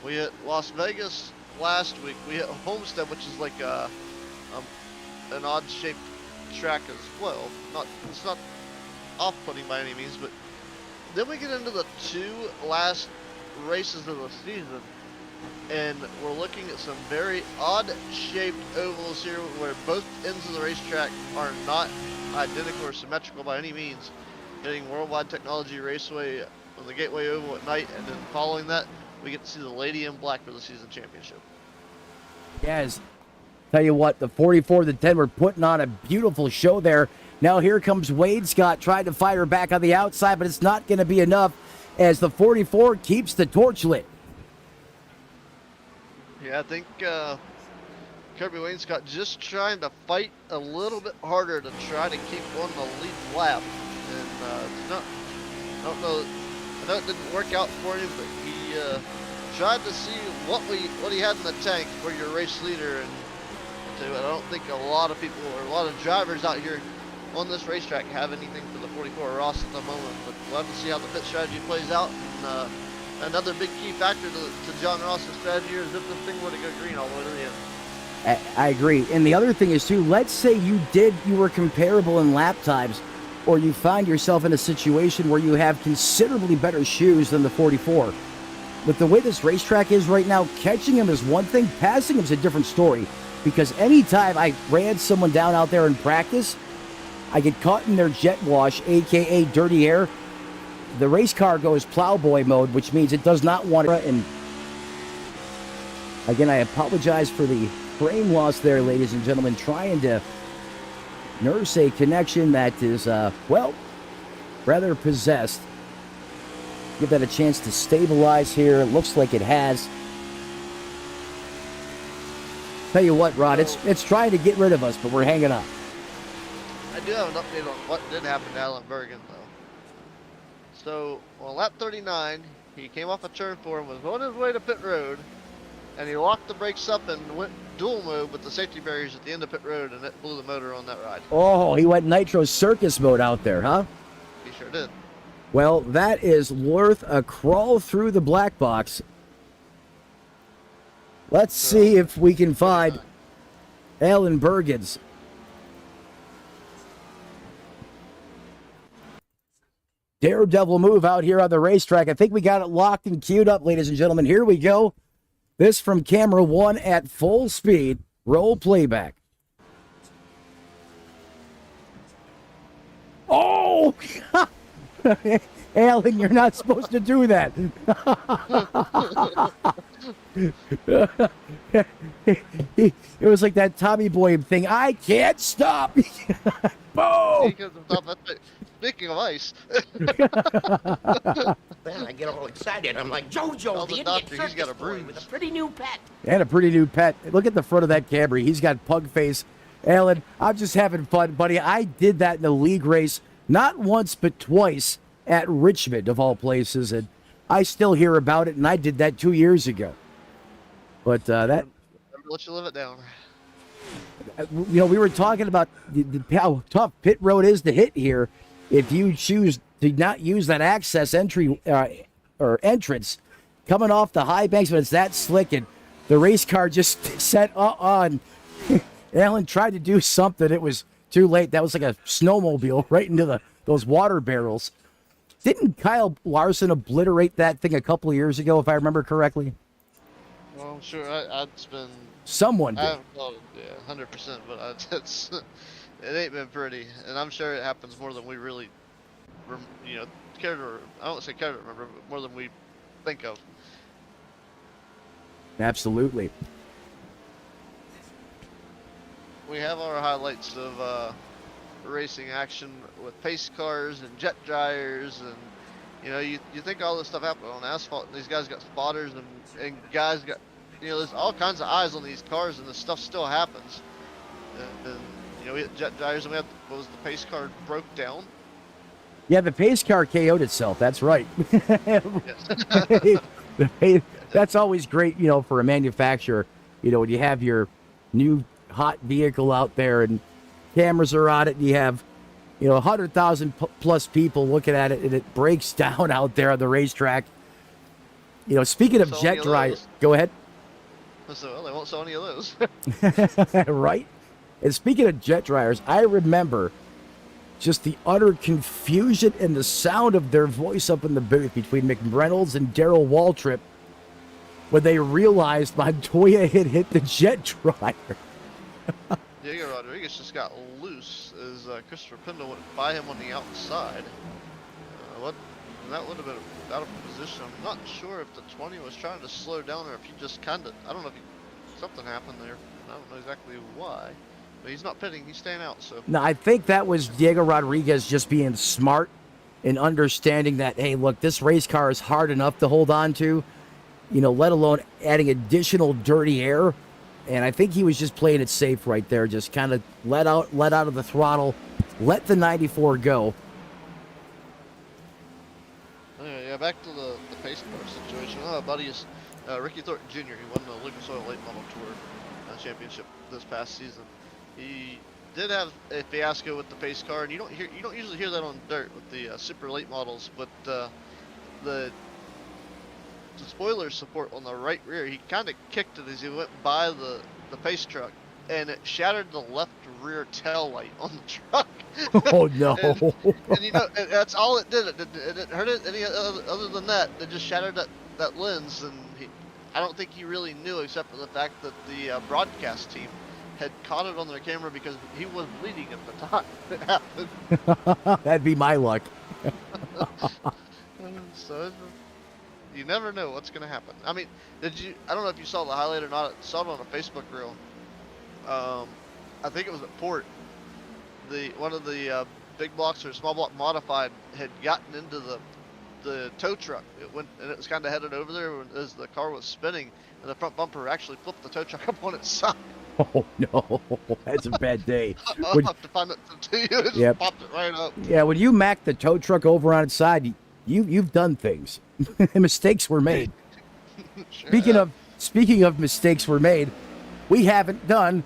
We hit Las Vegas last week. We hit Homestead, which is like an odd-shaped track as well. It's not off-putting by any means, but then we get into the 2 last races of the season, and we're looking at some very odd-shaped ovals here where both ends of the racetrack are not identical or symmetrical by any means. Hitting Worldwide Technology Raceway on the Gateway Oval at night, and then following that, we get to see the Lady in Black for the season championship. Yes. Tell you what, the 44, the 10 were putting on a beautiful show there. Now here comes Wade Scott trying to fire back on the outside, but it's not going to be enough as the 44 keeps the torch lit. Yeah, I think Kirby Wayne Scott just trying to fight a little bit harder to try to keep on the lead lap. And it's not, I don't know, I know it didn't work out for him, but he tried to see what he had in the tank for your race leader. And I tell you what, I don't think a lot of people or a lot of drivers out here on this racetrack have anything for the 44 Ross at the moment. But we'll have to see how the pit strategy plays out. And another big key factor to John Ross's strategy is if this thing were to go green all the way to the end. I agree. And the other thing is, too, let's say you were comparable in lap times, or you find yourself in a situation where you have considerably better shoes than the 44. With the way this racetrack is right now, catching him is one thing, passing him is a different story. Because anytime I ran someone down out there in practice, I get caught in their jet wash, a.k.a. dirty air. The race car goes plowboy mode, which means it does not want to. And again, I apologize for the frame loss there, ladies and gentlemen, trying to nurse a connection that is, well, rather possessed. Give that a chance to stabilize here. It looks like it has. Tell you what, Rod, it's trying to get rid of us, but we're hanging on. I do have an update on what did happen to Alan Bergen, though. So, on lap 39, he came off of turn 4 and was on his way to pit road. and he locked the brakes up and went dual mode with the safety barriers at the end of pit road, and it blew the motor on that ride. Oh, he went Nitro Circus mode out there, huh? He sure did. Well, that is worth a crawl through the black box. Let's see if we can find Alan Bergens. Daredevil move out here on the racetrack. I think we got it locked and queued up, ladies and gentlemen. Here we go. This from camera one at full speed. Roll playback. Oh! Alan, you're not supposed to do that. It was like that Tommy Boy thing. I can't stop. Boom! He couldn't stop that thing. Speaking of ice, Man, I get all excited. I'm like, Tell Jojo, the the doctor idiot he's got a circus boy bruise. with a pretty new pet. And a pretty new pet. Look at the front of that Camry. He's got pug face. Alan, I'm just having fun, buddy. I did that in a league race, not once but twice at Richmond, of all places, and I still hear about it, and I did that 2 years ago. But that, never let you live it down. you know, we were talking about how tough pit road is to hit here if you choose to not use that access entry or entrance coming off the high banks, but it's that slick, and the race car just set on. Alan tried to do something. It was too late. That was like a snowmobile right into those water barrels. Didn't Kyle Larson obliterate that thing a couple of years ago, if I remember correctly? Well, I'm sure it's been. Someone I did. haven't thought it, yeah, 100%, but it's it ain't been pretty, and I'm sure it happens more than we really, care to. I don't say care to remember, but more than we think of. Absolutely. We have our highlights of racing action with pace cars and jet dryers, and you think all this stuff happened on asphalt, and these guys got spotters, and guys got, there's all kinds of eyes on these cars, and this stuff still happens. And we had jet dryers, and we had, what was the pace car broke down? Yeah, the pace car KO'd itself. That's right. Yes. That's always great, for a manufacturer. When you have your new hot vehicle out there and cameras are on it, and you have 100,000 plus people looking at it, and it breaks down out there on the racetrack. Speaking of So jet many of dryers, those. go ahead. So, well, they won't sell any of those. Right? And speaking of jet dryers, I remember just the utter confusion and the sound of their voice up in the booth between McReynolds and Darrell Waltrip when they realized Montoya had hit the jet dryer. Diego Rodriguez just got loose as Christopher Pindle went by him on the outside. And that would have been out of position. I'm not sure if the 20 was trying to slow down or if he just I don't know if something happened there. I don't know exactly why. But he's not pitting, he's staying out, so. No, I think that was Diego Rodriguez just being smart and understanding that, hey, look, this race car is hard enough to hold on to, let alone adding additional dirty air. And I think he was just playing it safe right there, just kind of let out of the throttle, let the 94 go. Yeah, back to the pace car situation. My buddy is Ricky Thornton Jr. He won the Lucas Oil Late Model Tour championship this past season. He did have a fiasco with the pace car, and you don't usually hear that on dirt with the super late models, but the spoiler support on the right rear, he kind of kicked it as he went by the pace truck, and it shattered the left rear tail light on the truck. Oh no! and that's all it did. It didn't hurt it any other than that. It just shattered that lens, and I don't think he really knew, except for the fact that the broadcast team had caught it on their camera because he was bleeding at the time it happened. That'd be my luck. So you never know what's going to happen. I mean, I don't know if you saw the highlight or not. I saw it on a Facebook reel. I think it was at Port. One of the big blocks or small block modified had gotten into the tow truck. It went, and it was kind of headed over there as the car was spinning, and the front bumper actually flipped the tow truck up on its side. Oh no, that's a bad day. I'll have to find it to you. It just Yep. popped it right up. Yeah, when you mac the tow truck over on its side, you've done things. Mistakes were made. Sure Speaking have. of speaking of mistakes were made, we haven't done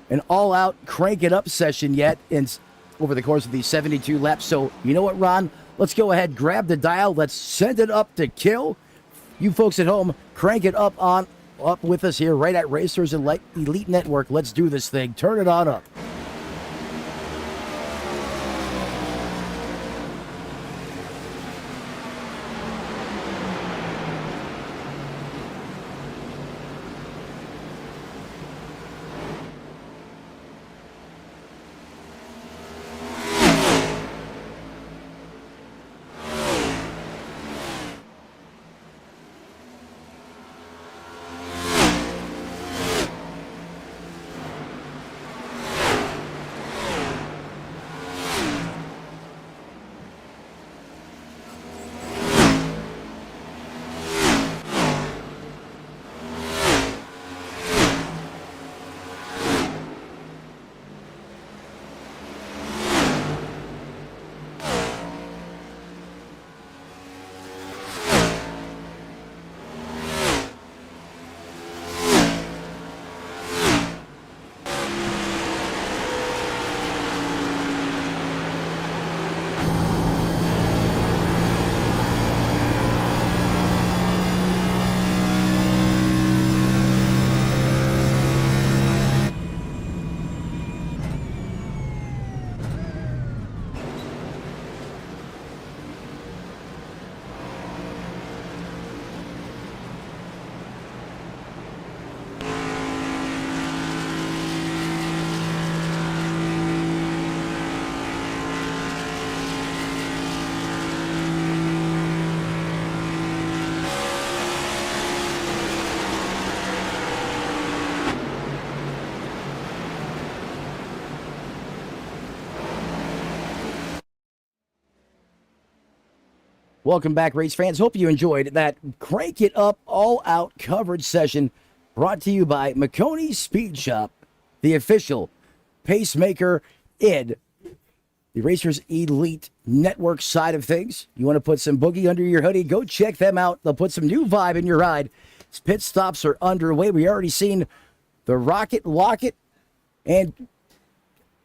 an all-out crank it up session yet over the course of these 72 laps. So you know what, Ron? Let's go ahead, grab the dial. Let's send it up to kill. You folks at home, crank it up with us here right at Racers Elite Network. Let's do this thing. Turn it on up. Welcome back, race fans. Hope you enjoyed that Crank It Up all-out coverage session brought to you by McConey Speed Shop, the official pacemaker in the Racers Elite Network side of things. You want to put some boogie under your hoodie? Go check them out. They'll put some new vibe in your ride. Pit stops are underway. We already seen the Rocket Locket and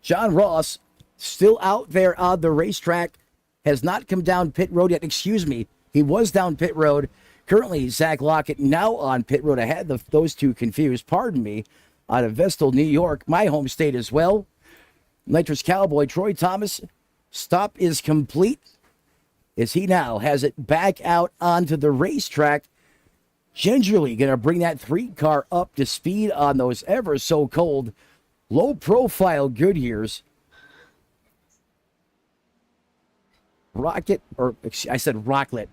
John Ross still out there on the racetrack. Has not come down pit road yet. Excuse me. He was down pit road. Currently, Zach Lockett now on pit road. I had those two confused. Pardon me. Out of Vestal, New York, my home state as well. Nitrous Cowboy Troy Thomas. Stop is complete as he now has it back out onto the racetrack. Gingerly going to bring that 3-car up to speed on those ever so cold, low-profile Goodyears. Rocket, or I said Rocklet.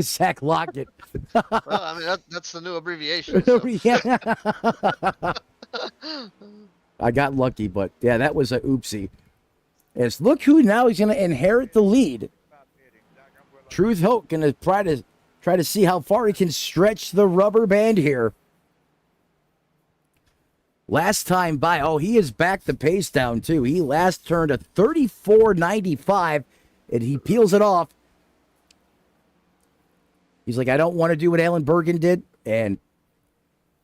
Zach Lockett. Well, I mean, that's the new abbreviation. So. Yeah. I got lucky, but yeah, that was a oopsie. As look who now is going to inherit the lead. Truth Hope going to try to see how far he can stretch the rubber band here. Last time by, he has backed the pace down too. He last turned a 34.95. And he peels it off. He's like, I don't want to do what Alan Bergen did. And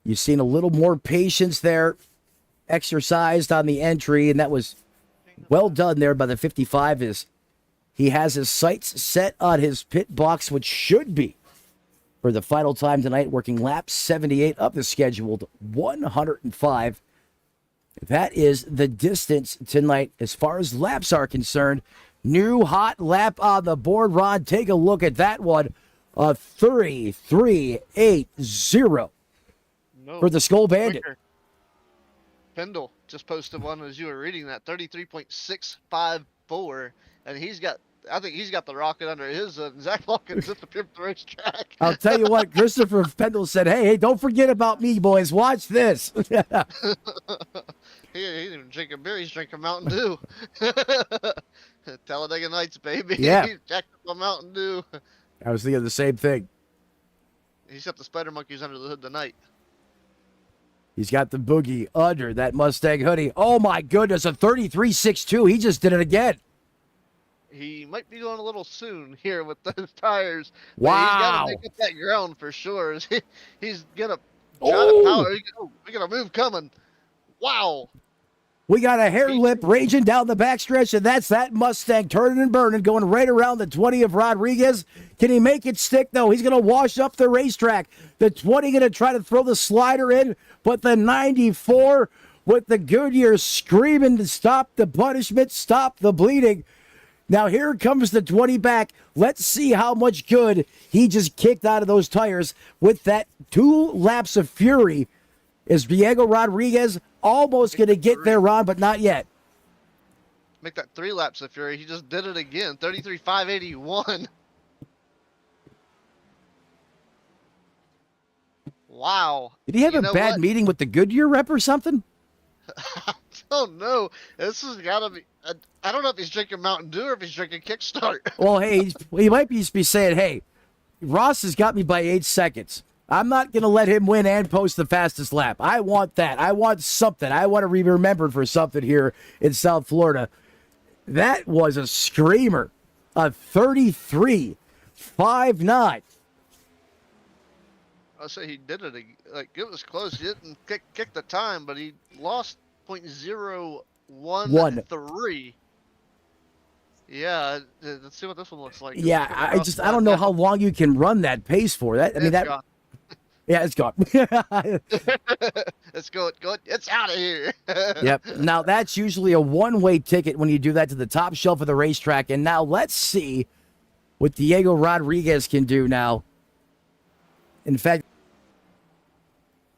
you've seen a little more patience there exercised on the entry. And that was well done there by the 55. Is he has his sights set on his pit box, which should be for the final time tonight, working lap 78 of the scheduled 105. That is the distance tonight as far as laps are concerned. New hot lap on the board, Ron. Take a look at that one. A 33.80 for the Skull Bandit. Quicker. Pendle just posted one as you were reading that, 33.654, and I think he's got the rocket under his. Zach Lockett just appeared at the racetrack. I'll tell you what, Christopher Pendle said, hey, don't forget about me, boys. Watch this. He didn't even drink a beer. He's drinking Mountain Dew. Talladega Nights, baby. Yeah. He's jacked up on Mountain Dew. I was thinking the same thing. He's got the spider monkeys under the hood tonight. He's got the boogie under that Mustang hoodie. Oh, my goodness, a 33.62. He just did it again. He might be going a little soon here with those tires. Wow. He's got to make up that ground for sure. He's going to Trying to power. Oh, we got a move coming. Wow. We got a hair lip raging down the backstretch, and that's that Mustang turning and burning, going right around the 20 of Rodriguez. Can he make it stick? No, he's going to wash up the racetrack. The 20 going to try to throw the slider in, but the 94 with the Goodyear screaming to stop the punishment, stop the bleeding. Now here comes the 20 back. Let's see how much good he just kicked out of those tires with that 2 laps of fury. Is Diego Rodriguez almost going to get there, Ron, but not yet? Make that 3 laps of fury. He just did it again. 33,581. Wow. Did he have a bad meeting with the Goodyear rep or something? I don't know. This has got to be. I don't know if he's drinking Mountain Dew or if he's drinking Kickstart. Well, hey, he might be saying, hey, Ross has got me by 8 seconds. I'm not going to let him win and post the fastest lap. I want that. I want something. I want to be remembered for something here in South Florida. That was a screamer. A 33.59. I say he did it. Like, it was close. He didn't kick the time, but he lost 0.013. Yeah, let's see what this one looks like. Yeah, I don't know how long you can run that pace for. That I mean that. Gone. Yeah, it's gone. Let's go. It's out of here. Yep. Now that's usually a one-way ticket when you do that to the top shelf of the racetrack. And now let's see what Diego Rodriguez can do now. In fact,